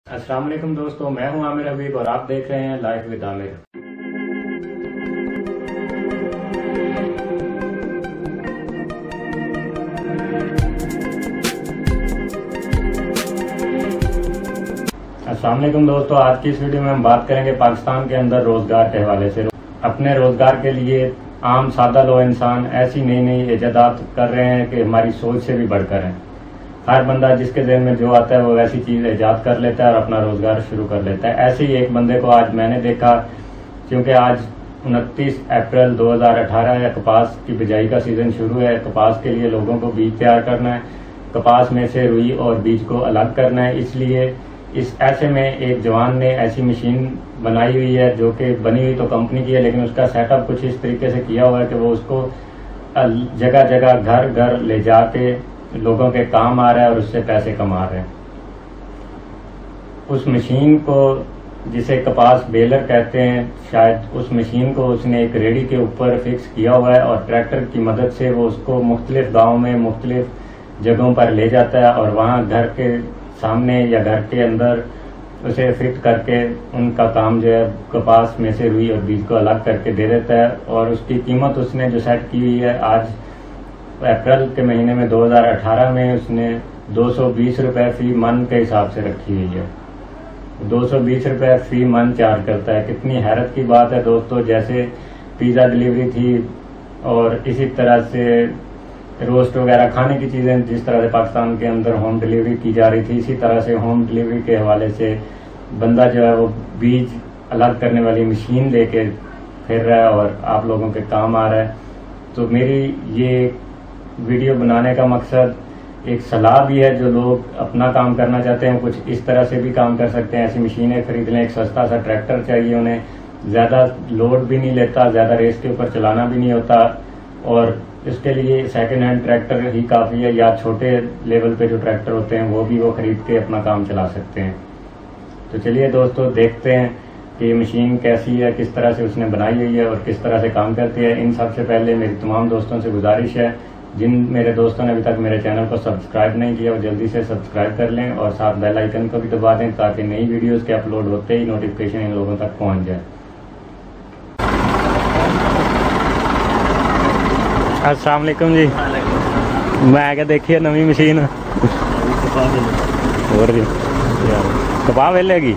अस्सलाम वालेकुम दोस्तों, मैं हूं आमिर हबीब और आप देख रहे हैं लाइफ विद आमिर। अस्सलाम वालेकुम दोस्तों, आज की इस वीडियो में हम बात करेंगे पाकिस्तान के अंदर रोजगार के हवाले से। अपने रोजगार के लिए आम सादा लो इंसान ऐसी नई नई इजादात कर रहे हैं कि हमारी सोच से भी बढ़कर हैं। हर बंदा जिसके ज़हन में जो आता है वो वैसी चीज़ ईजाद कर लेता है और अपना रोजगार शुरू कर लेता है। ऐसे ही एक बंदे को आज मैंने देखा, क्योंकि आज 29 अप्रैल 2018 है, कपास की बिजाई का सीज़न शुरू है। कपास के लिए लोगों को बीज तैयार करना है, कपास में से रुई और बीज को अलग करना है। इसलिए इस ऐसे में एक जवान ने ऐसी मशीन बनाई हुई है, जो कि बनी हुई तो कंपनी की है, लेकिन उसका सेटअप कुछ इस तरीके से किया हुआ है कि वो उसको जगह जगह घर घर ले जाके लोगों के काम आ रहा है और उससे पैसे कमा रहे हैं। उस मशीन को, जिसे कपास बेलर कहते हैं, शायद उस मशीन को उसने एक रेडी के ऊपर फिक्स किया हुआ है और ट्रैक्टर की मदद से वो उसको मुख्तलिफ गाँव में मुख्तलिफ जगहों पर ले जाता है और वहाँ घर के सामने या घर के अंदर उसे फिट करके उनका काम जो है कपास में से रुई और बीज को अलग करके दे देता है। और उसकी कीमत उसने जो सेट की हुई है आज अप्रैल के महीने में 2018 में उसने 220 रुपये फी मन के हिसाब से रखी हुई है। 220 रुपये फी मन चार्ज करता है। कितनी हैरत की बात है दोस्तों। जैसे पिज़्ज़ा डिलीवरी थी और इसी तरह से रोस्ट वगैरह खाने की चीज़ें जिस तरह से पाकिस्तान के अंदर होम डिलीवरी की जा रही थी, इसी तरह से होम डिलीवरी के हवाले से बंदा जो है वो बीज अलग करने वाली मशीन लेके फिर रहा है और आप लोगों के काम आ रहा है। तो मेरी ये वीडियो बनाने का मकसद एक सलाह भी है, जो लोग अपना काम करना चाहते हैं कुछ इस तरह से भी काम कर सकते हैं। ऐसी मशीनें खरीद लें। एक सस्ता सा ट्रैक्टर चाहिए उन्हें, ज़्यादा लोड भी नहीं लेता, ज़्यादा रेस के ऊपर चलाना भी नहीं होता और इसके लिए सेकेंड हैंड ट्रैक्टर ही काफ़ी है, या छोटे लेवल पे जो ट्रैक्टर होते हैं वो भी वो खरीद के अपना काम चला सकते हैं। तो चलिए दोस्तों, देखते हैं कि ये मशीन कैसी है, किस तरह से उसने बनाई हुई है और किस तरह से काम करती है। इन सबसे पहले मेरी तमाम दोस्तों से गुजारिश है, जिन मेरे दोस्तों ने अभी तक मेरे चैनल को सब्सक्राइब नहीं किया वो जल्दी से सब्सक्राइब कर लें और साथ बेल आइकन को भी दबा दें, ताकि नई वीडियोस के अपलोड होते ही नोटिफिकेशन इन लोगों तक पहुंच जाए। अस्सलाम वालेकुम जी। मैं क्या देखिए नवी मशीन और कपा वेलेगी